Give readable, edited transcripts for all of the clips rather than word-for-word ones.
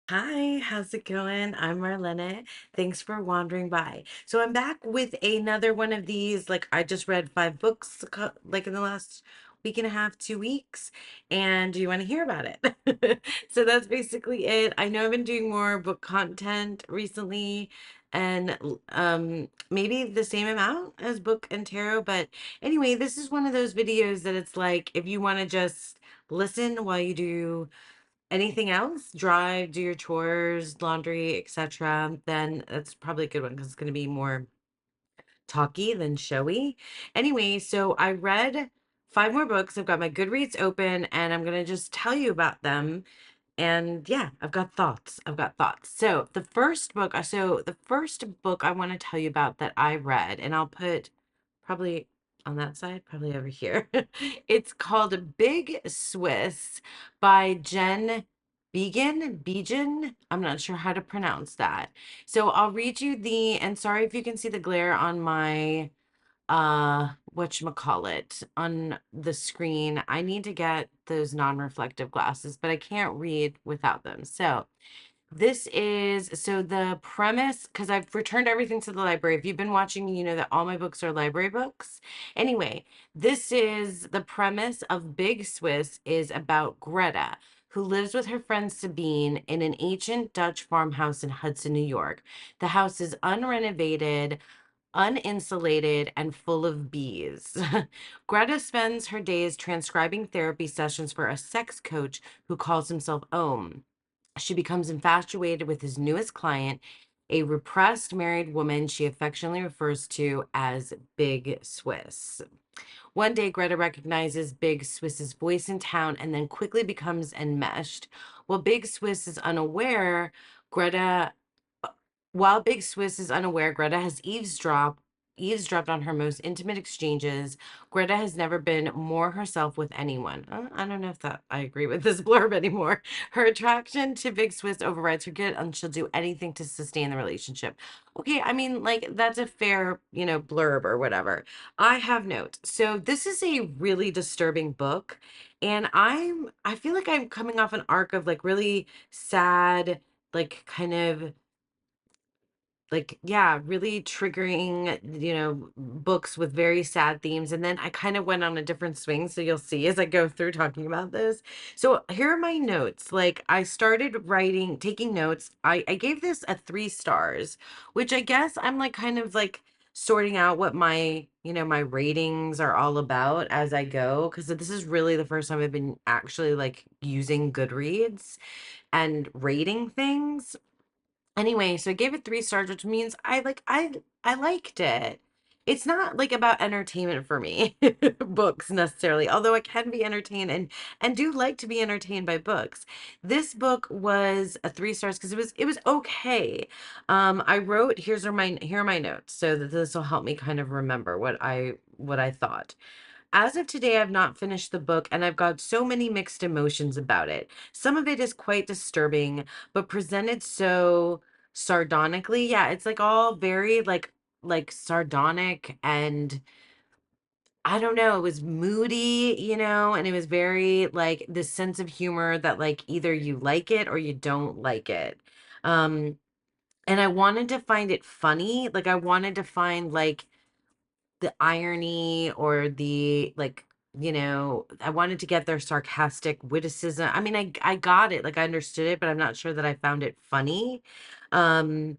Hi, how's it going? I'm Marlena. Thanks for wandering by. So I'm back with another one of these. Like I just read 5 books like in the last week and a half, 2 weeks, and do you want to hear about it? So that's basically it. I know I've been doing more book content recently, and maybe the same amount as book and tarot, but anyway, this is one of those videos that it's like if you want to just listen while you do anything else, drive, do your chores, laundry, etc., then that's probably a good one because it's going to be more talky than showy. Anyway, so I read 5 more books. I've got my Goodreads open and I'm going to just tell you about them. And yeah, I've got thoughts. I've got thoughts. So the first book I want to tell you about that I read, and I'll put probably on that side, probably over here. It's called Big Swiss by Jen Began. I'm not sure how to pronounce that. So I'll read you and sorry if you can see the glare on my whatchamacallit on the screen. I need to get those non-reflective glasses, but I can't read without them. So the premise, because I've returned everything to the library. If you've been watching me, you know that all my books are library books. Anyway, this is the premise of Big Swiss is about Greta, who lives with her friend Sabine in an ancient Dutch farmhouse in Hudson, New York. The house is unrenovated, uninsulated, and full of bees. Greta spends her days transcribing therapy sessions for a sex coach who calls himself Ohm. She becomes infatuated with his newest client, a repressed married woman she affectionately refers to as Big Swiss. One day, Greta recognizes Big Swiss's voice in town and then quickly becomes enmeshed. While Big Swiss is unaware, Greta while Big Swiss is unaware, Greta has eavesdropped on her most intimate exchanges. Greta has never been more herself with anyone. I don't know if that I agree with this blurb anymore. Her attraction to Big Swiss overrides her guilt, and she'll do anything to sustain the relationship. Okay, I mean, like that's a fair, blurb or whatever. I have notes. So this is a really disturbing book, and I feel like I'm coming off an arc of like really sad, like kind of like yeah, really triggering, books with very sad themes. And then I kind of went on a different swing, so you'll see as I go through talking about this. So here are my notes. Like I started writing, taking notes. I gave this a 3 stars, which I guess I'm like kind of like sorting out what my ratings are all about as I go, because this is really the first time I've been actually like using Goodreads and rating things. Anyway, so I gave it 3 stars, which means I liked it. It's not like about entertainment for me, books necessarily, although I can be entertained and do like to be entertained by books. This book was a 3 stars because it was okay. I wrote here are my notes so that this will help me kind of remember what I thought. As of today, I've not finished the book and I've got so many mixed emotions about it. Some of it is quite disturbing, but presented so sardonically. Yeah, it's like all very like sardonic, and I don't know, it was moody, and it was very like this sense of humor that like either you like it or you don't like it. Um and I wanted to find it funny. Like I wanted to find like the irony or the like, I wanted to get their sarcastic witticism. I mean, I got it, like I understood it, but I'm not sure that I found it funny. um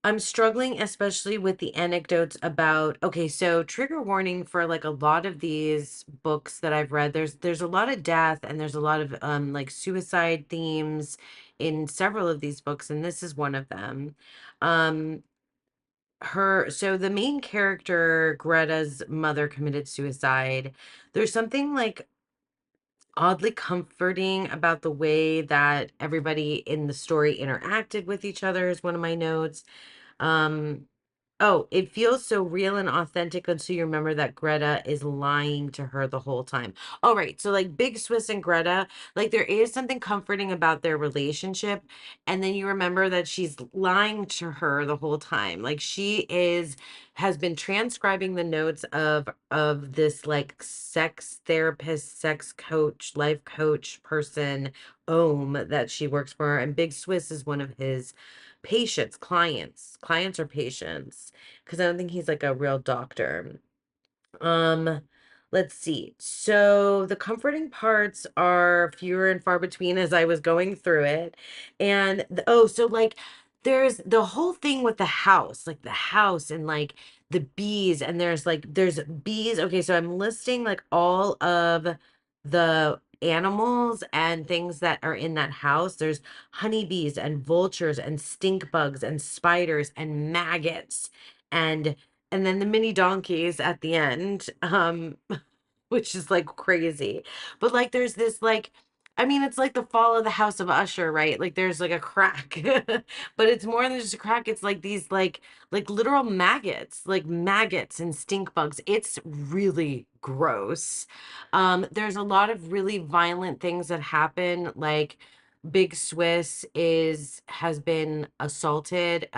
I'm struggling especially with the anecdotes about, okay, so trigger warning for like a lot of these books that I've read. There's a lot of death and there's a lot of like suicide themes in several of these books, and this is one of them. um so the main character, Greta's mother, committed suicide. There's something like oddly comforting about the way that everybody in the story interacted with each other is one of my notes. um Oh, it feels so real and authentic until you remember that Greta is lying to her the whole time. All right. So, like Big Swiss and Greta, like there is something comforting about their relationship. And then you remember that she's lying to her the whole time. Like she is has been transcribing the notes of this like sex therapist, sex coach, life coach person, Ohm, that she works for, and Big Swiss is one of his patients, clients or patients, because I don't think he's like a real doctor. Um, let's see. So the comforting parts are fewer and far between as I was going through it. And oh, so like there's the whole thing with the house, like the house and like the bees, and there's bees. Okay, so I'm listing like all of the animals and things that are in that house. There's honeybees and vultures and stink bugs and spiders and maggots and then the mini donkeys at the end, which is like crazy. But like there's this like I mean it's like the fall of the House of Usher, right? Like there's like a crack. But it's more than just a crack. It's like these like literal maggots, like maggots and stink bugs. It's really gross. There's a lot of really violent things that happen, like Big Swiss is has been assaulted.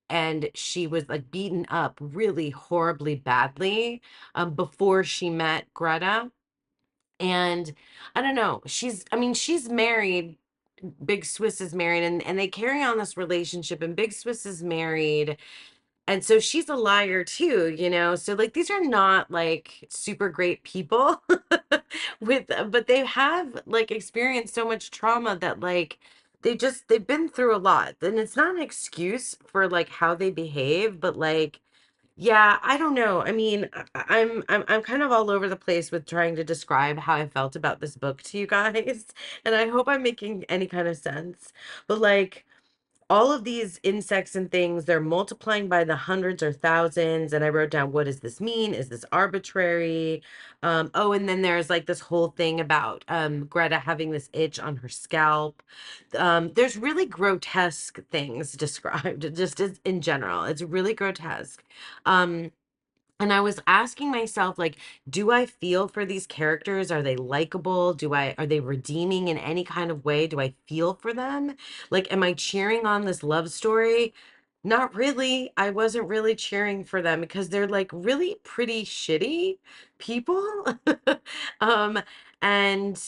And she was like beaten up really horribly badly before she met Greta. And I don't know, I mean, she's married. Big Swiss is married, and they carry on this relationship, and Big Swiss is married. And so she's a liar too, you know? So like these are not like super great people but they have like experienced so much trauma that like they've been through a lot. And it's not an excuse for like how they behave, but like yeah, I don't know. I mean, I'm kind of all over the place with trying to describe how I felt about this book to you guys, and I hope I'm making any kind of sense. But like all of these insects and things, they're multiplying by the hundreds or thousands. And I wrote down, what does this mean? Is this arbitrary? Oh, and then there's like this whole thing about Greta having this itch on her scalp. There's really grotesque things described, just as in general. It's really grotesque. Um, and I was asking myself, like, do I feel for these characters? Are they likable? Are they redeeming in any kind of way? Do I feel for them? Like, am I cheering on this love story? Not really. I wasn't really cheering for them because they're like really pretty shitty people. Um, and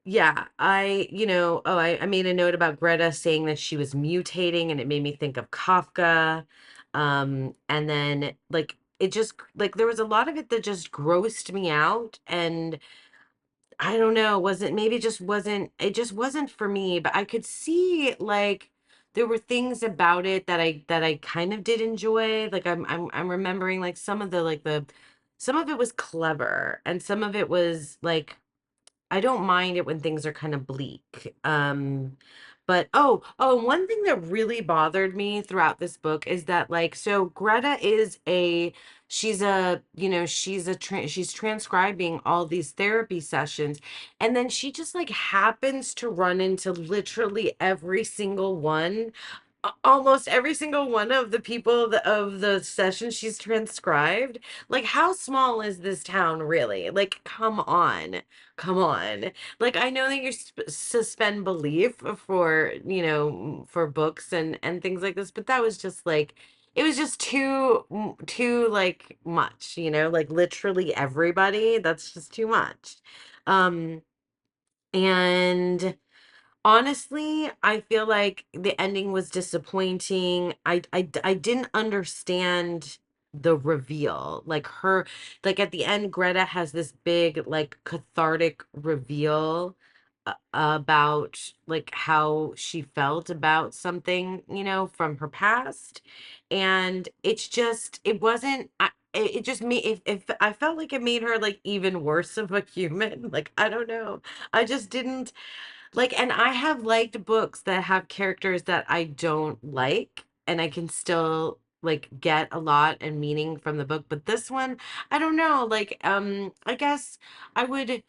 yeah, I made a note about Greta saying that she was mutating, and it made me think of Kafka. And then like it just like there was a lot of it that just grossed me out, and I don't know, wasn't maybe it just wasn't for me, but I could see like there were things about it that I kind of did enjoy. Like I'm remembering like some of it was clever, and some of it was like I don't mind it when things are kind of bleak. But one thing that really bothered me throughout this book is that like so Greta is she's transcribing all these therapy sessions, and then she just like happens to run into literally every single one, almost every single one of the people of the sessions she's transcribed. Like how small is this town really? Like come on. Like I know that you suspend belief for for books and things like this, but that was just like it was just too like much, like literally everybody. That's just too much. um and Honestly, I feel like the ending was disappointing. I didn't understand the reveal. Like at the end, Greta has this big, like, cathartic reveal about like how she felt about something, from her past. And it wasn't, it just made, if I felt like it made her like even worse of a human. Like, I don't know. I just didn't. Like, and I have liked books that have characters that I don't like, and I can still like get a lot and meaning from the book. But this one, I don't know. Like, I guess I would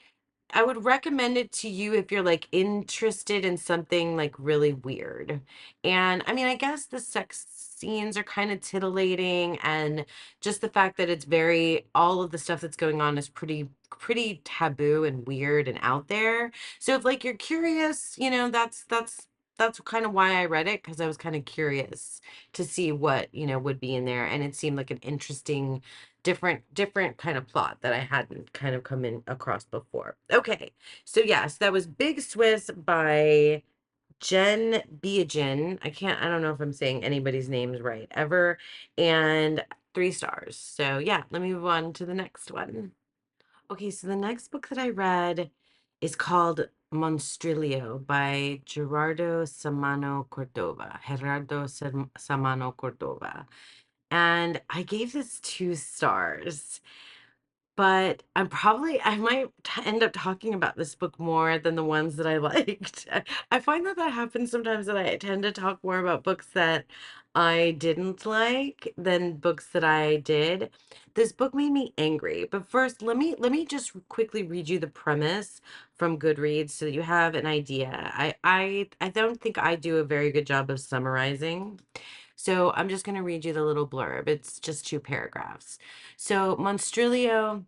I would recommend it to you if you're like interested in something like really weird. And I mean, I guess the sex scenes are kind of titillating, and just the fact that all of the stuff that's going on is pretty taboo and weird and out there. So if like you're curious, that's that's kind of why I read it, because I was kind of curious to see what, would be in there. And it seemed like an interesting, different kind of plot that I hadn't kind of come in across before. Okay. So yes, that was Big Swiss by Jen Biagin. I don't know if I'm saying anybody's names right ever. And 3 stars. So yeah, let me move on to the next one. Okay, so the next book that I read is called Monstrilio by Samano Cordova. And I gave this 2 stars. But I might end up talking about this book more than the ones that I liked. I find that that happens sometimes, that I tend to talk more about books that I didn't like than books that I did. This book made me angry. But first, let me just quickly read you the premise from Goodreads so that you have an idea. I don't think I do a very good job of summarizing. So I'm just going to read you the little blurb. It's just 2 paragraphs. So Monstrilio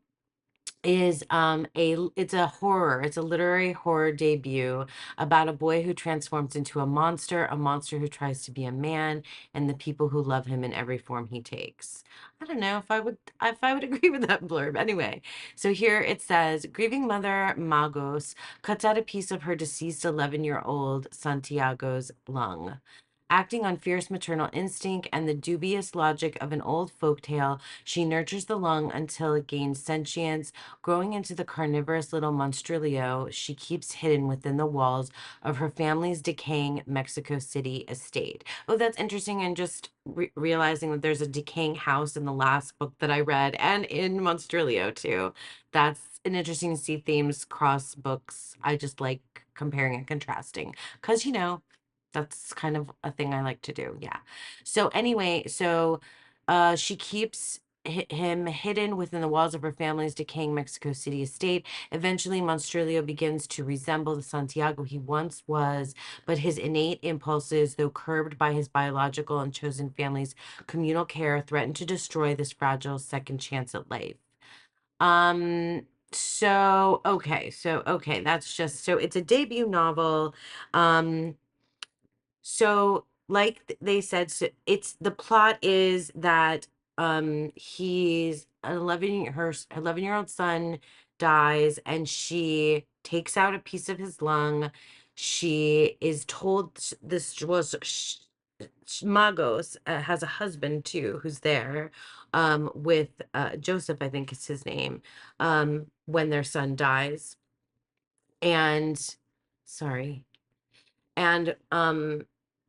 is it's a horror, it's a literary horror debut about a boy who transforms into a monster who tries to be a man, and the people who love him in every form he takes. I don't know if I would agree with that blurb. Anyway, so here it says, grieving mother Magos cuts out a piece of her deceased 11-year-old Santiago's lung. Acting on fierce maternal instinct and the dubious logic of an old folk tale, she nurtures the lung until it gains sentience. Growing into the carnivorous little monstrilio, she keeps hidden within the walls of her family's decaying Mexico City estate. Oh, that's interesting. And just realizing that there's a decaying house in the last book that I read, and in Monstrilio too. That's an interesting to see themes cross books. I just like comparing and contrasting because, that's kind of a thing I like to do. Yeah. So anyway, she keeps him hidden within the walls of her family's decaying Mexico City estate. Eventually, Monstrilio begins to resemble the Santiago he once was, but his innate impulses, though curbed by his biological and chosen family's communal care, threaten to destroy this fragile second chance at life. That's just so it's a debut novel. Um, so, like they said, so it's the plot is that he's 11-year-old son dies, and she takes out a piece of his lung. She is told this was Magos has a husband too who's there with Joseph, I think is his name, when their son dies. And sorry, and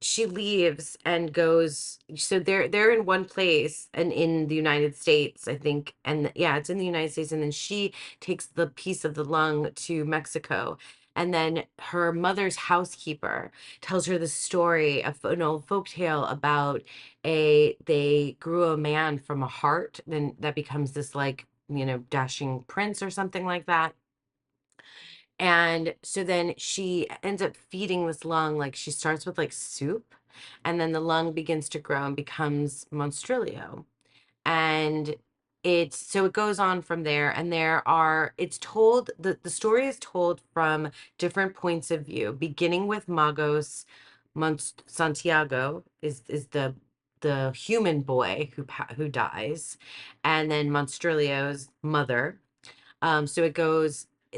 she leaves and goes, so they're in one place and in the United States, I think, and yeah, it's in the United States, and then she takes the piece of the lung to Mexico, and then her mother's housekeeper tells her the story of an old folk tale about a they grew a man from a heart, then that becomes this, like, dashing prince or something like that. And so then she ends up feeding this lung, like she starts with like soup, and then the lung begins to grow and becomes Monstrilio. And it goes on from there. And the story is told from different points of view, beginning with Magos. Santiago is the human boy who dies, and then Monstrilio's mother.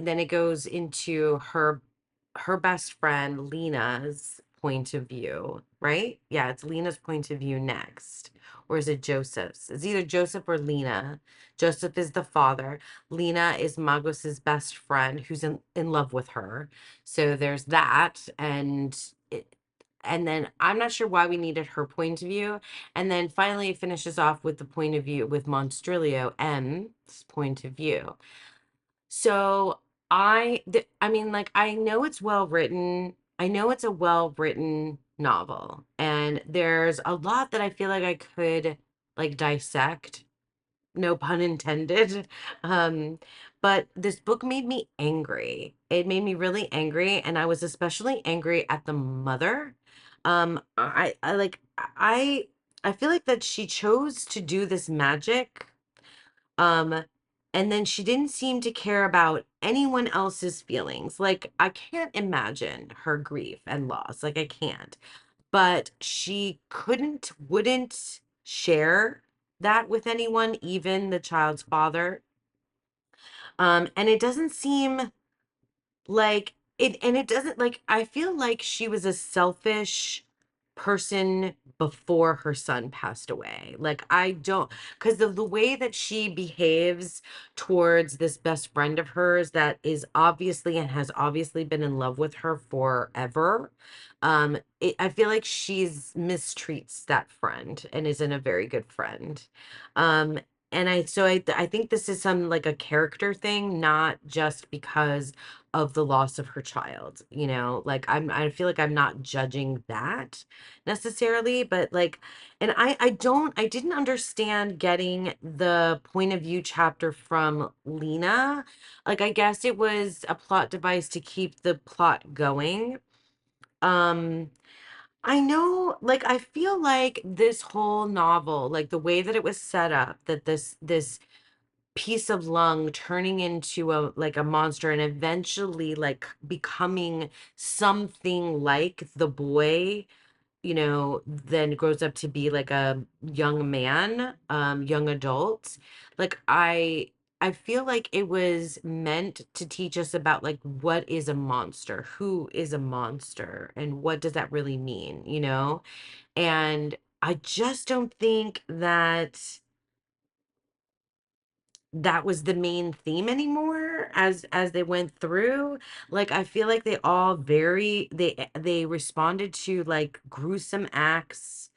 Then it goes into her best friend Lena's point of view, right? Yeah, it's Lena's point of view next. Or is it Joseph's? It's either Joseph or Lena. Joseph is the father. Lena is Magos's best friend who's in love with her. So there's that. And then I'm not sure why we needed her point of view. And then finally it finishes off with the point of view with Monstrilio M's point of view. So I mean, like, I know it's well written. I know it's a well written novel, and there's a lot that I feel like I could like dissect, no pun intended. Um, but this book made me angry. It made me really angry, and I was especially angry at the mother. I feel like that she chose to do this magic. Um, And then she didn't seem to care about anyone else's feelings. Like, I can't imagine her grief and loss. Like, I can't. But she wouldn't share that with anyone, even the child's father. And it doesn't seem like it, and it doesn't, like, I feel like she was a selfish person before her son passed away. Like, I don't, because of the way that she behaves towards this best friend of hers that is obviously and has obviously been in love with her forever. I feel like she's mistreats that friend and isn't a very good friend. Um, and I think this is some like a character thing, not just because of the loss of her child, you know? Like, I feel like I'm not judging that necessarily, but like, and I didn't understand getting the point of view chapter from Lena. Like, I guess it was a plot device to keep the plot going. Um I know, like, I feel like this whole novel, like the way that it was set up, that this piece of lung turning into a like a monster and eventually like becoming something like the boy, then grows up to be like a young man, young adult. Like, I feel like it was meant to teach us about like what is a monster, who is a monster, and what does that really mean, you know? And I just don't think that that was the main theme anymore as they went through. Like, I feel like they all they responded to like gruesome acts,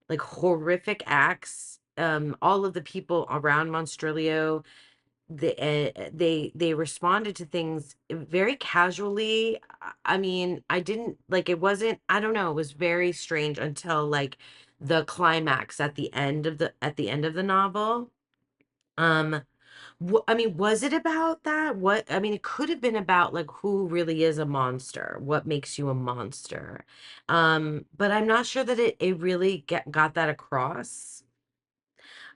like horrific acts. All of the people around Monstrilio, they responded to things very casually. I mean, I didn't like, it wasn't, I don't know, it was very strange until like the climax at the end of the novel. um I mean, was it about that? What, I mean, it could have been about like who really is a monster, what makes you a monster. But I'm not sure that it really got that across.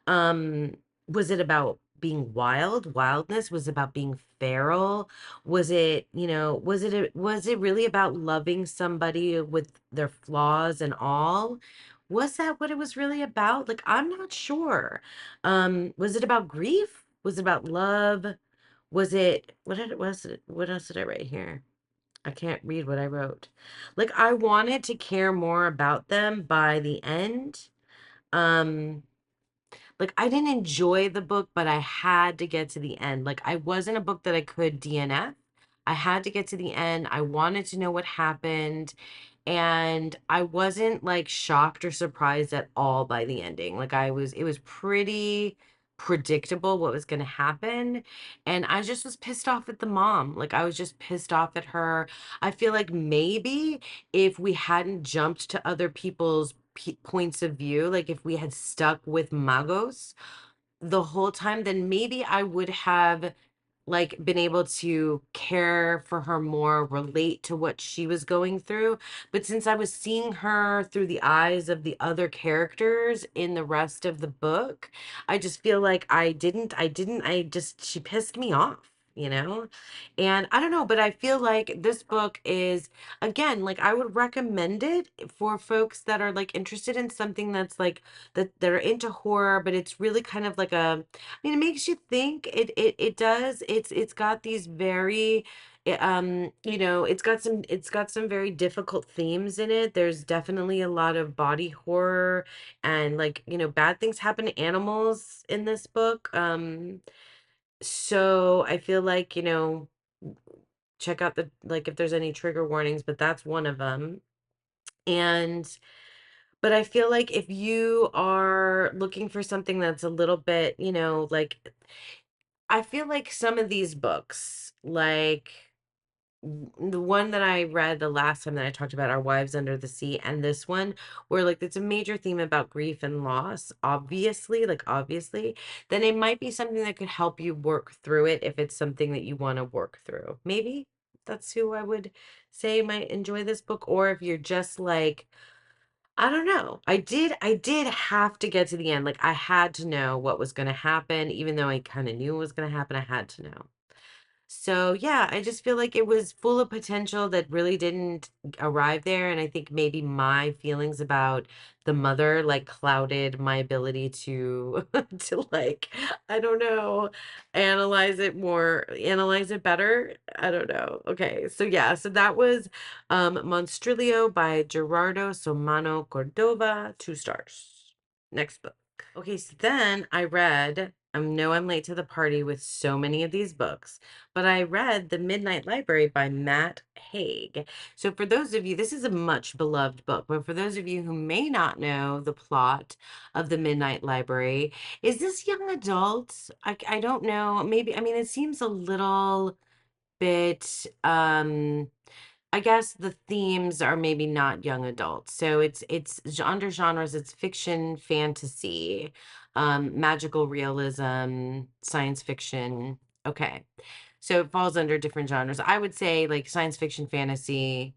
Um, was it about being wildness? Was it about being feral? Was it, was it really about loving somebody with their flaws and all? Was that what it was really about? Like, I'm not sure. Was it about grief? Was it about love? What else did I write here? I can't read what I wrote. Like, I wanted to care more about them by the end. Um, like, I didn't enjoy the book, but I had to get to the end. Like, I wasn't a book that I could DNF. I had to get to the end. I wanted to know what happened. And I wasn't like shocked or surprised at all by the ending. Like, it was pretty predictable what was going to happen. And I just was pissed off at the mom. Like, I was just pissed off at her. I feel like maybe if we hadn't jumped to other people's points of view, like if we had stuck with Magos the whole time, then maybe I would have like been able to care for her more, relate to what she was going through. But since I was seeing her through the eyes of the other characters in the rest of the book, I just feel like I just, she pissed me off, you know? And I don't know, but I feel like this book is, again, like, I would recommend it for folks that are like interested in something that's like that are into horror, but it's really kind of like a, I mean, it makes you think. It does. It's got these very, it's got some very difficult themes in it. There's definitely a lot of body horror and like, bad things happen to animals in this book. So I feel like, check out the, like, if there's any trigger warnings, but that's one of them. And but I feel like if you are looking for something that's a little bit, like, I feel like some of these books, like the one that I read the last time that I talked about Our Wives Under the Sea, and this one, where like it's a major theme about grief and loss, obviously, then it might be something that could help you work through it if it's something that you want to work through. Maybe that's who I would say might enjoy this book. Or if you're just like, I don't know. I did have to get to the end. Like I had to know what was going to happen, even though I kind of knew it was going to happen. I had to know. So yeah, I just feel like it was full of potential that really didn't arrive there. And I think maybe my feelings about the mother like clouded my ability to to like, I don't know, analyze it better. I don't know. Okay. So yeah, so that was Monstrilio by Gerardo Somano Cordova, 2 stars. Next book. Okay, so then I read, I know I'm late to the party with so many of these books, but I read The Midnight Library by Matt Haig. So for those of you, this is a much beloved book, but for those of you who may not know the plot of The Midnight Library, is this young adult? I don't know. Maybe, I mean, it seems a little bit I guess the themes are maybe not young adults. So under genres, it's fiction, fantasy, magical realism, science fiction. Okay. So it falls under different genres. I would say like science fiction, fantasy,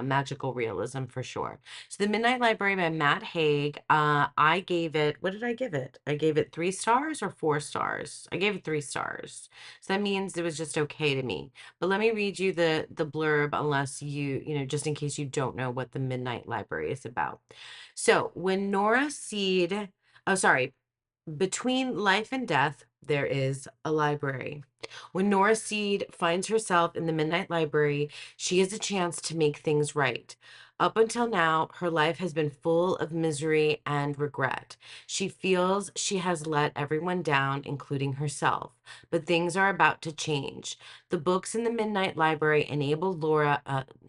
magical realism for sure. So The Midnight Library by Matt Haig. I gave it, what did I give it? I gave it 3 stars or 4 stars. I gave it 3 stars. So that means it was just okay to me. But let me read you the blurb unless just in case you don't know what the Midnight Library is about. So when Nora Seed, oh sorry, between life and death, there is a library. When Nora Seed finds herself in the Midnight Library, she has a chance to make things right. Up until now, her life has been full of misery and regret. She feels she has let everyone down, including herself. But things are about to change. The books in the Midnight Library enable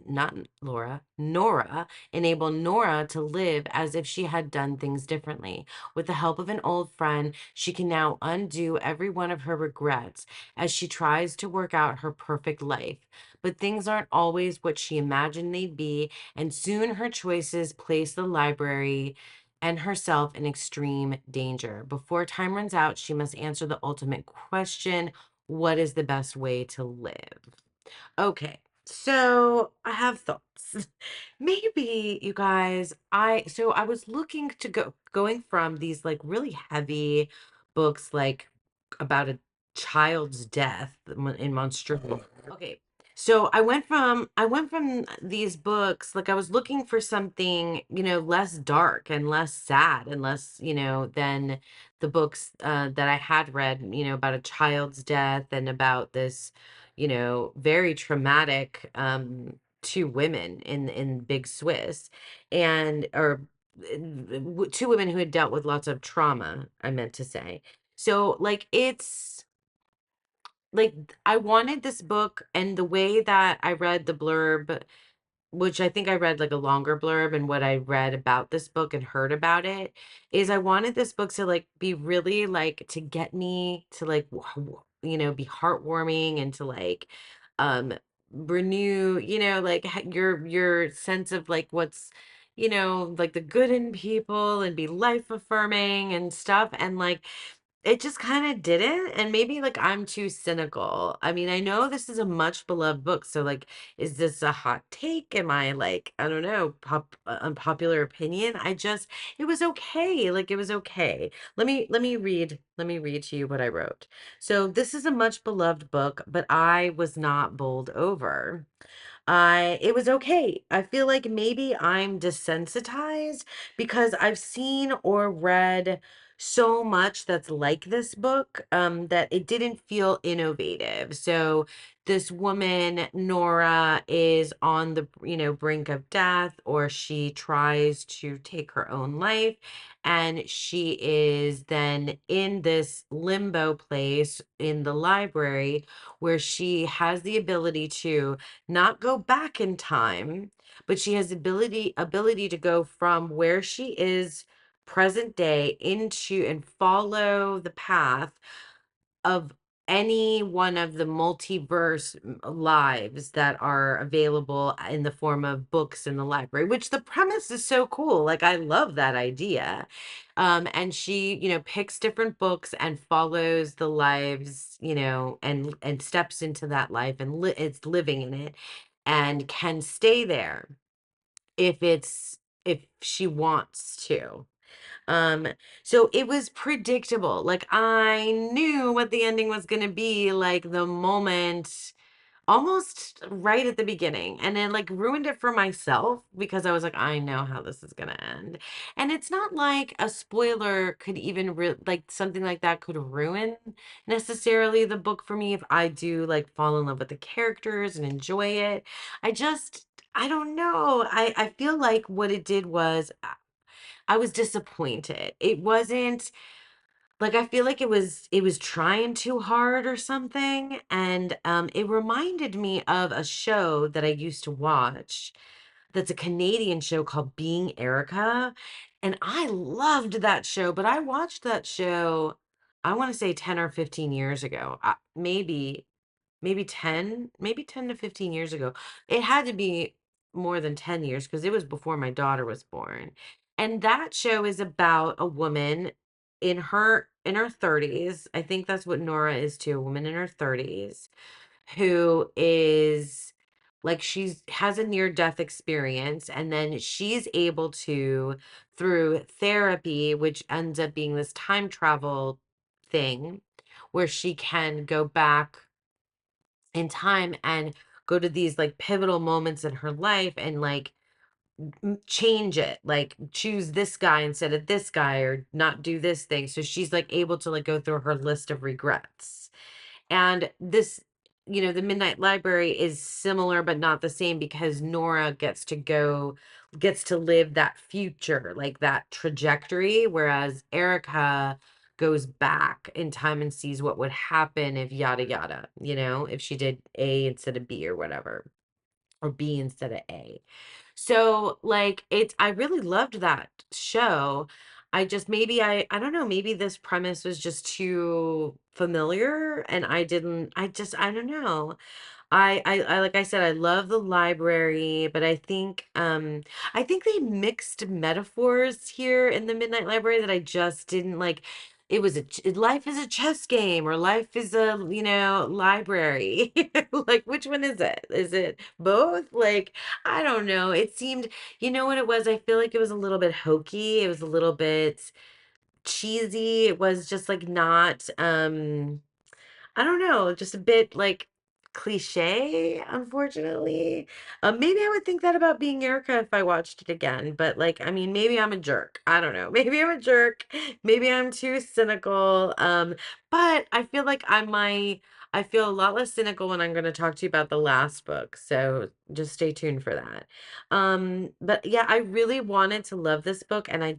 not Laura, Nora, enable Nora to live as if she had done things differently. With the help of an old friend, she can now undo every one of her regrets as she tries to work out her perfect life. But things aren't always what she imagined they'd be, and soon her choices place the library and herself in extreme danger. Before time runs out, she must answer the ultimate question: what is the best way to live? Okay, so I have thoughts. Maybe you guys, I was looking to going from these like really heavy books like about a child's death in Monster. Okay. So I went from these books, like I was looking for something, less dark and less sad and less, than the books that I had read, about a child's death and about this, very traumatic 2 women in Big Swiss and or 2 women who had dealt with lots of trauma, I meant to say. So like it's like I wanted this book and the way that I read the blurb, which I think I read like a longer blurb, and what I read about this book and heard about it is I wanted this book to like be really like to get me to like be heartwarming and to like um renew, like your sense of like what's like the good in people and be life affirming and stuff, and like it just kinda didn't, and maybe, like, I'm too cynical. I mean, I know this is a much beloved book, so, like, is this a hot take? Am I, like, I don't know, unpopular opinion? It was okay, like, it was okay. Let me read to you what I wrote. So, this is a much beloved book, but I was not bowled over. It was okay. I feel like maybe I'm desensitized because I've seen or read so much that's like this book, that it didn't feel innovative. So this woman, Nora, is on the, brink of death, or she tries to take her own life, and she is then in this limbo place in the library where she has the ability to not go back in time, but she has ability to go from where she is present day into and follow the path of any one of the multiverse lives that are available in the form of books in the library, which the premise is so cool. Like I love that idea. And she, picks different books and follows the lives, and steps into that life and it's living in it and can stay there if it's if she wants to. Um, so it was predictable. Like I knew what the ending was going to be like the moment almost right at the beginning, and then like ruined it for myself because I was like, I know how this is gonna end. And it's not like a spoiler could even like something like that could ruin necessarily the book for me if I do like fall in love with the characters and enjoy it. I don't know. I feel like what it did was I was disappointed. It wasn't like I feel like it was trying too hard or something, and it reminded me of a show that I used to watch that's a Canadian show called Being Erica, and I loved that show, but I watched that show, I want to say 10 or 15 years ago. Maybe 10 to 15 years ago. It had to be more than 10 years because it was before my daughter was born. And that show is about a woman in her 30s. I think that's what Nora is too, a woman in her 30s who is like she's has a near death experience, and then she's able to, through therapy, which ends up being this time travel thing where she can go back in time and go to these like pivotal moments in her life and like change it, like choose this guy instead of this guy or not do this thing. So she's like able to like go through her list of regrets. And this, the Midnight Library is similar but not the same because Nora gets to live that future, like that trajectory, whereas Erica goes back in time and sees what would happen if yada yada, if she did A instead of B or whatever, or B instead of A. So like I really loved that show. I just maybe I don't know, maybe this premise was just too familiar and I don't know. I like I said, I love the library, but I think they mixed metaphors here in the Midnight Library that I just didn't like. It was life is a chess game or life is a, library. Like which one is it? Is it both? Like I don't know. It seemed, you know what it was? I feel like it was a little bit hokey. It was a little bit cheesy. It was just like not I don't know, just a bit like cliche, unfortunately. Maybe I would think that about Being Erica if I watched it again, but like, I mean, maybe I'm a jerk. I don't know. Maybe I'm a jerk. Maybe I'm too cynical. But I feel a lot less cynical when I'm going to talk to you about the last book. So just stay tuned for that. But yeah, I really wanted to love this book and I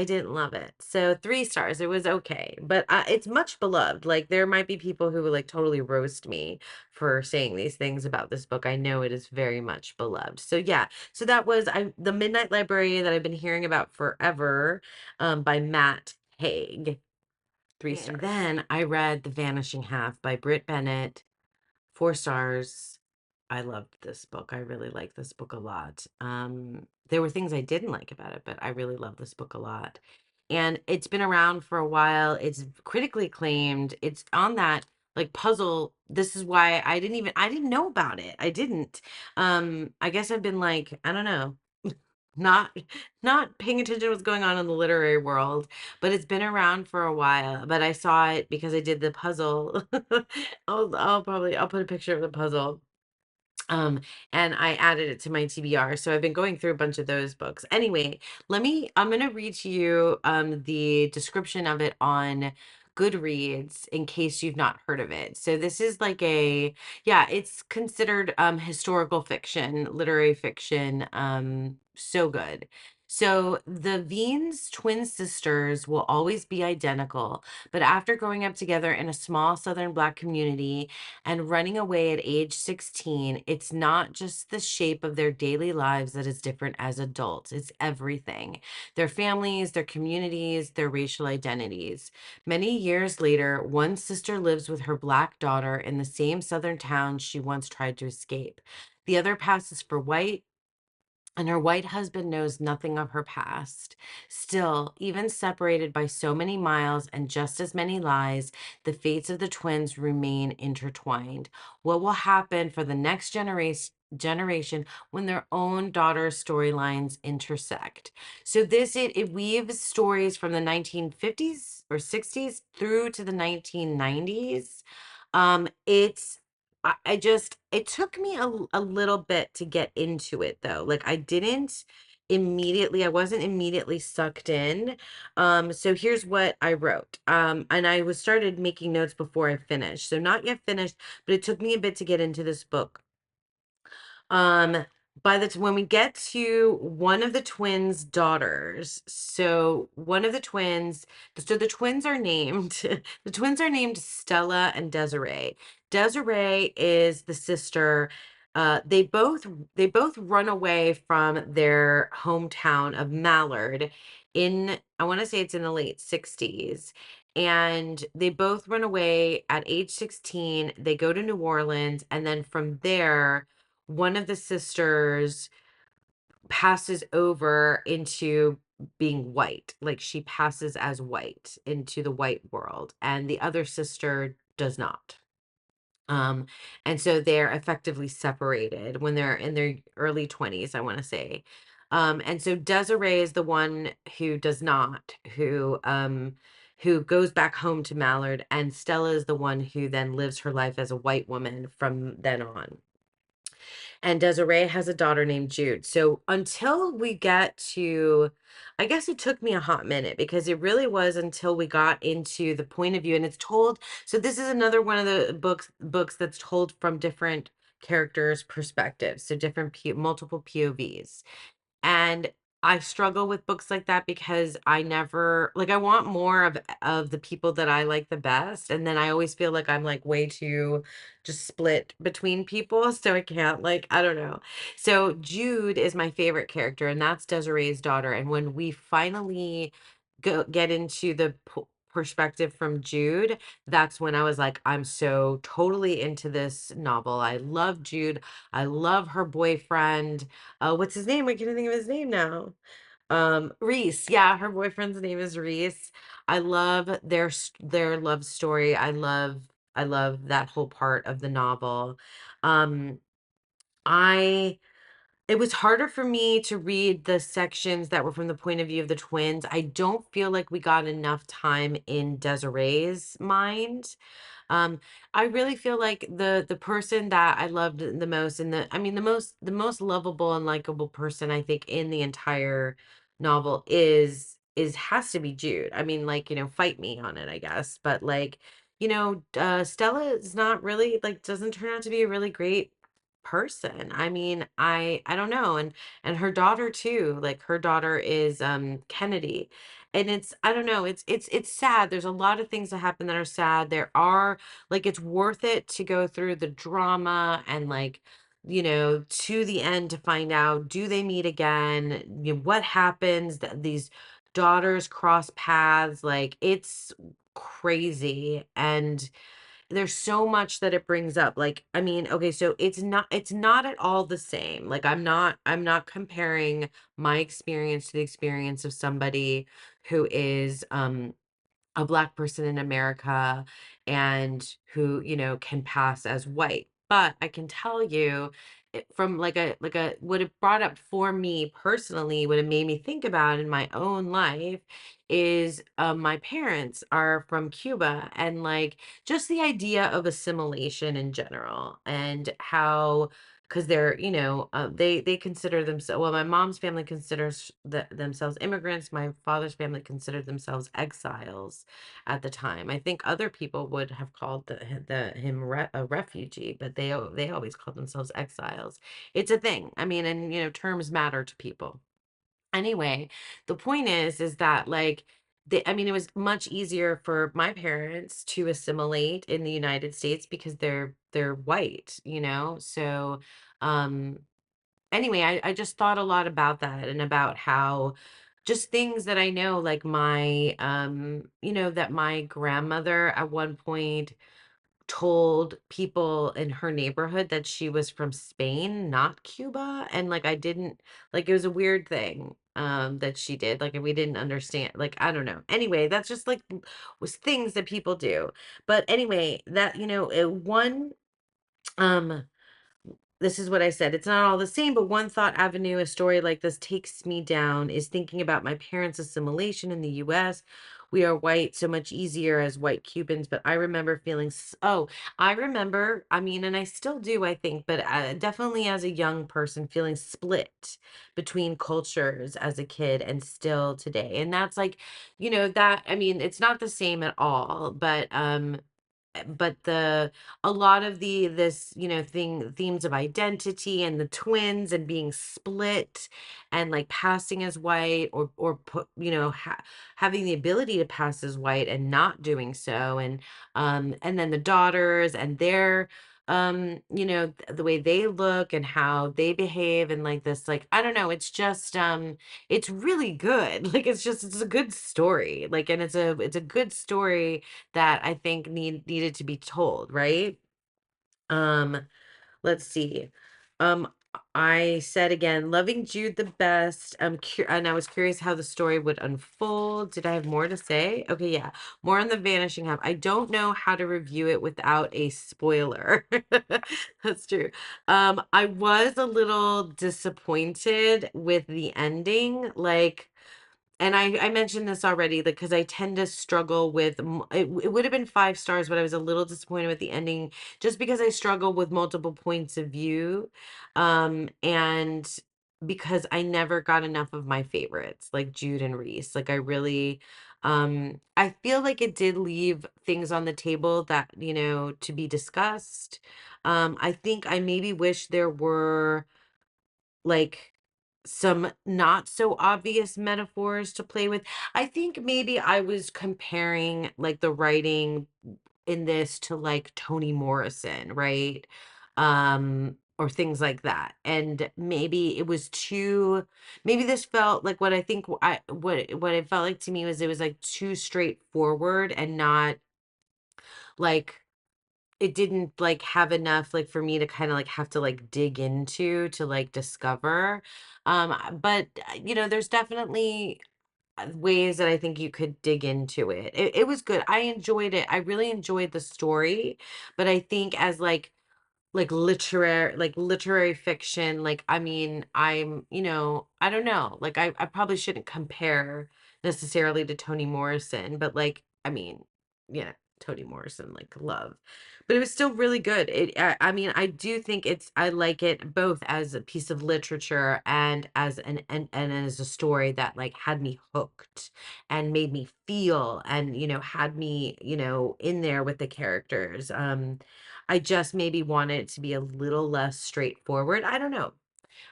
didn't love it. So 3 stars. It was okay, but it's much beloved. Like there might be people who would like totally roast me for saying these things about this book. I know it is very much beloved. So yeah. So that was the Midnight Library that I've been hearing about forever, by Matt Haig. 3 stars. And then I read The Vanishing Half by Britt Bennett. 4 stars. I loved this book. I really like this book a lot. There were things I didn't like about it, but I really love this book a lot. And it's been around for a while. It's critically acclaimed. It's on that like puzzle. This is why I didn't know about it. I didn't. I guess I've been like, I don't know, not not paying attention to what's going on in the literary world, but it's been around for a while. But I saw it because I did the puzzle. I'll put a picture of the puzzle, um, and I added it to my TBR. So I've been going through a bunch of those books. Anyway, I'm going to read to you the description of it on Goodreads in case you've not heard of it. So this is like yeah, it's considered historical fiction, literary fiction. So good. So the Veens twin sisters will always be identical, but after growing up together in a small Southern Black community and running away at age 16, it's not just the shape of their daily lives that is different as adults, it's everything: their families, their communities, their racial identities. Many years later, one sister lives with her Black daughter in the same Southern town she once tried to escape. The other passes for white, and her white husband knows nothing of her past. Still, even separated by so many miles and just as many lies, the fates of the twins remain intertwined. What will happen for the next generation? generation when their own daughter's storylines intersect. So it weaves stories from the 1950s or 60s through to the 1990s. It's I just it took me a little bit to get into it though. Like I wasn't immediately sucked in. So here's what I wrote. And I was started making notes before I finished. So not yet finished, but it took me a bit to get into this book. Um, when we get to one of the twins' daughters, so the twins are named the twins are named Stella and Desiree. Desiree is the sister. They both run away from their hometown of Mallard in, I want to say it's in the late 60s. And they both run away at age 16. They go to New Orleans, and then from there one of the sisters passes over into being white. Like she passes as white into the white world, and the other sister does not. Um, and so they're effectively separated when they're in their early 20s, I want to say. And so Desiree is the one who does not, who goes back home to Mallard, and Stella is the one who then lives her life as a white woman from then on. And Desiree has a daughter named Jude. So until we get to, I guess it took me a hot minute because it really was until we got into the point of view, and it's told. So this is another one of the books that's told from different characters' perspectives, so multiple POVs. And I struggle with books like that because I never like I want more of the people that I like the best, and then I always feel like I'm like way too just split between people, so I can't, like, I don't know. So Jude is my favorite character, and that's Desiree's daughter. And when we finally get into the perspective from Jude, that's when I was like, I'm so totally into this novel. I love Jude. I love her boyfriend. What's his name? I can't think of his name now. Reese. Yeah, her boyfriend's name is Reese. I love their love story. I love that whole part of the novel. Um, I It was harder for me to read the sections that were from the point of view of the twins. I don't feel like we got enough time in Desiree's mind. um, I really feel like the person that I loved the most, and the most lovable and likable person I think in the entire novel is has to be Jude. I mean, like, fight me on it, I guess. But like, Stella is not really, like, doesn't turn out to be a really great person. I mean, I don't know. And her daughter too. Like, her daughter is Kennedy. And it's, I don't know, it's sad. There's a lot of things that happen that are sad. There are, like, it's worth it to go through the drama and, like, to the end to find out, do they meet again? What happens? These daughters cross paths. Like, it's crazy. And there's so much that it brings up. Like, I mean, okay, so it's not at all the same. Like, I'm not comparing my experience to the experience of somebody who is a black person in America and who, can pass as white. But I can tell you, from like a what it brought up for me personally, what it made me think about in my own life is, my parents are from Cuba, and like just the idea of assimilation in general, and how, because they're, they consider themselves, well, my mom's family considers themselves immigrants. My father's family considered themselves exiles at the time. I think other people would have called him a refugee, but they always called themselves exiles. It's a thing. I mean, and terms matter to people. Anyway, the point is that, like, I mean, it was much easier for my parents to assimilate in the United States because they're white, So, um anyway, I just thought a lot about that, and about how just things that I know, like that my grandmother at one point told people in her neighborhood that she was from Spain, not Cuba. And like, I didn't, like, it was a weird thing that she did. Like, and we didn't understand. Like, I don't know. Anyway, that's just like was things that people do. But anyway, that, one um this is what I said. It's not all the same, but one thought avenue a story like this takes me down is thinking about my parents' assimilation in the US. We are white, so much easier as white Cubans, but I remember feeling, oh, I remember, I mean, and I still do, I think, but definitely as a young person, feeling split between cultures as a kid and still today. And that's like, that, I mean, it's not the same at all, but the a lot of this themes of identity and the twins and being split and like passing as white or put having the ability to pass as white and not doing so, and then the daughters and their the way they look and how they behave, and like this, like, I don't know, it's just it's really good. Like, it's a good story, like, and it's a good story that I think needed to be told, right? Um, let's see. Um, I said again, loving Jude the best. And I was curious how the story would unfold. Did I have more to say? Okay, yeah, more on the Vanishing Half. I don't know how to review it without a spoiler. That's true. I was a little disappointed with the ending, like. And I mentioned this already, like, because I tend to struggle with it would have been 5 stars, but I was a little disappointed with the ending just because I struggle with multiple points of view. And because I never got enough of my favorites, like Jude and Reese. Like, I really I feel like it did leave things on the table that, to be discussed. I think I maybe wish there were like some not so obvious metaphors to play with. I think maybe I was comparing like the writing in this to like Toni Morrison, right? Or things like that. And maybe it was too, maybe this felt like what I think I what it felt like to me was it was like too straightforward and not like it didn't like have enough like for me to kind of like have to like dig into to like discover. But there's definitely ways that I think you could dig into it. It was good. I enjoyed it. I really enjoyed the story, but I think as like literary fiction, like, I mean, I don't know, like, I probably shouldn't compare necessarily to Toni Morrison, but like, I mean, yeah, Toni Morrison, like, love, but it was still really good. I mean, I do think I like it both as a piece of literature and as and as a story that like had me hooked and made me feel and had me in there with the characters. I just maybe want it to be a little less straightforward. I don't know.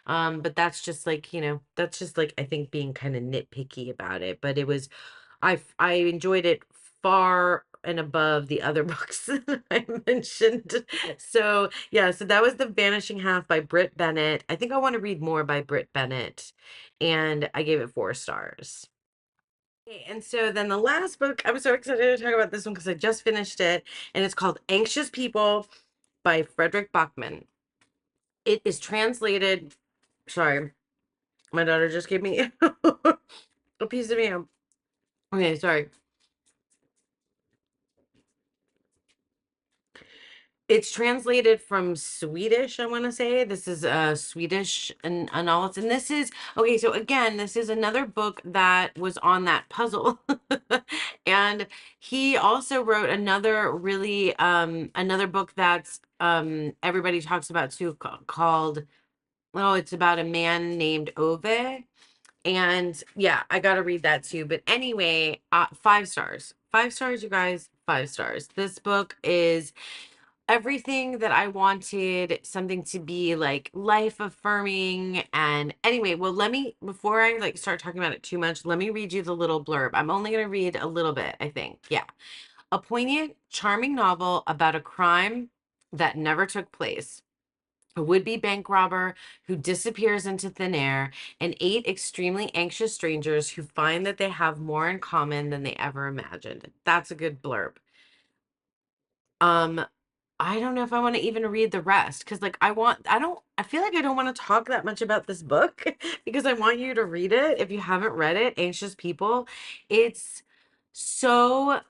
But that's just like, that's just like I think being kind of nitpicky about it. But I enjoyed it far and above the other books that I mentioned. So yeah, so that was The Vanishing Half by Britt Bennett. I think I want to read more by Britt Bennett. And I gave it 4 stars. Okay, and so then the last book, I'm so excited to talk about this one because I just finished it, and it's called Anxious People by Frederick Bachman. It is translated. Sorry, my daughter just gave me a piece of ham. Okay, sorry. It's translated from Swedish, I want to say. This is a Swedish and novelist. And this is, okay, so again, this is another book that was on that puzzle. And he also wrote another book that's everybody talks about too, called, oh, it's about a man named Ove. And yeah, I gotta read that too. But anyway, 5 stars. 5 stars, you guys. 5 stars. This book is everything that I wanted something to be like life affirming. And anyway, well, before I like start talking about it too much, let me read you the little blurb. I'm only going to read a little bit, I think. Yeah. A poignant, charming novel about a crime that never took place. A would-be bank robber who disappears into thin air, and 8 extremely anxious strangers who find that they have more in common than they ever imagined. That's a good blurb. Um, I don't know if I want to even read the rest because, like, I feel like I don't want to talk that much about this book because I want you to read it. If you haven't read it, Anxious People, it's so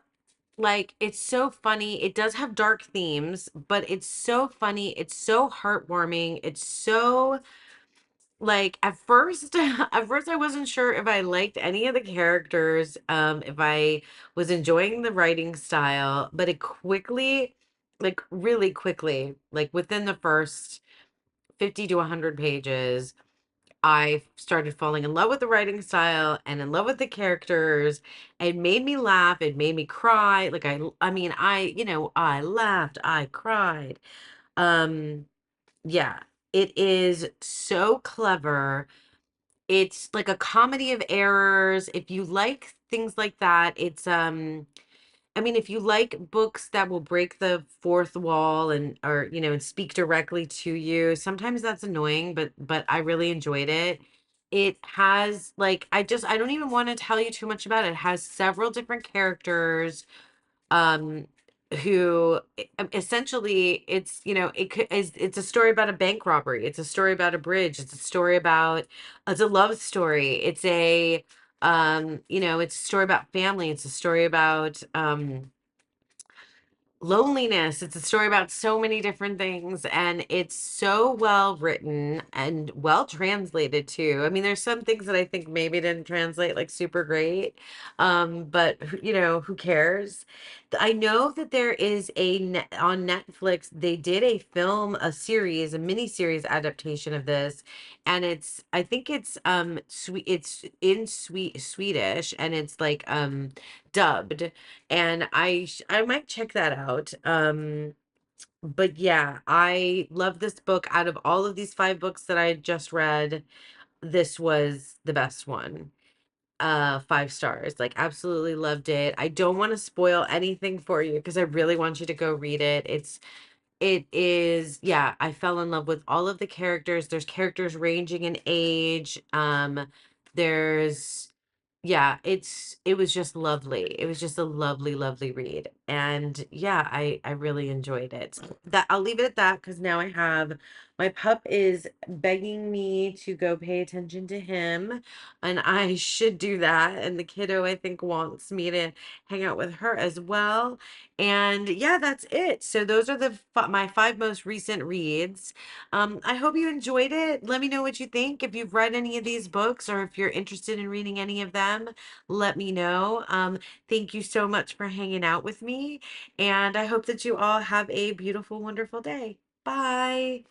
like it's so funny. It does have dark themes, but it's so funny. It's so heartwarming. It's so like at first at first I wasn't sure if I liked any of the characters, if I was enjoying the writing style, but it quickly, like really quickly, like within the first 50 to 100 pages, I started falling in love with the writing style and in love with the characters. It made me laugh, it made me cry. Like I mean, I laughed, I cried. Um yeah, it is so clever. It's like a comedy of errors. If you like things like that, it's I mean, if you like books that will break the fourth wall and or and speak directly to you, sometimes that's annoying, but I really enjoyed it. It has like I don't even want to tell you too much about it. It has several different characters, um who essentially it's it's a story about a bank robbery, it's a story about a bridge, it's a story about, it's a love story, it's a it's a story about family, it's a story about loneliness. It's a story about so many different things, and it's so well written and well translated too. I mean, there's some things that I think maybe didn't translate like super great, but who cares? I know that there is on Netflix. They did a film, a series, a mini series adaptation of this, and I think it's sweet. It's in Swedish, and it's like dubbed, and I might check that out. But yeah, I love this book. Out of all of these five books that I just read, this was the best one. 5 stars. Like absolutely loved it. I don't want to spoil anything for you because I really want you to go read it. It is, yeah, I fell in love with all of the characters. There's characters ranging in age. There's yeah, it was just lovely. It was just a lovely, lovely read. And yeah, I really enjoyed it. So that I'll leave it at that because now I have my pup is begging me to go pay attention to him, and I should do that. And the kiddo, I think, wants me to hang out with her as well. And yeah, that's it. So those are my five most recent reads. I hope you enjoyed it. Let me know what you think. If you've read any of these books or if you're interested in reading any of them, let me know. Thank you so much for hanging out with me. And I hope that you all have a beautiful, wonderful day. Bye.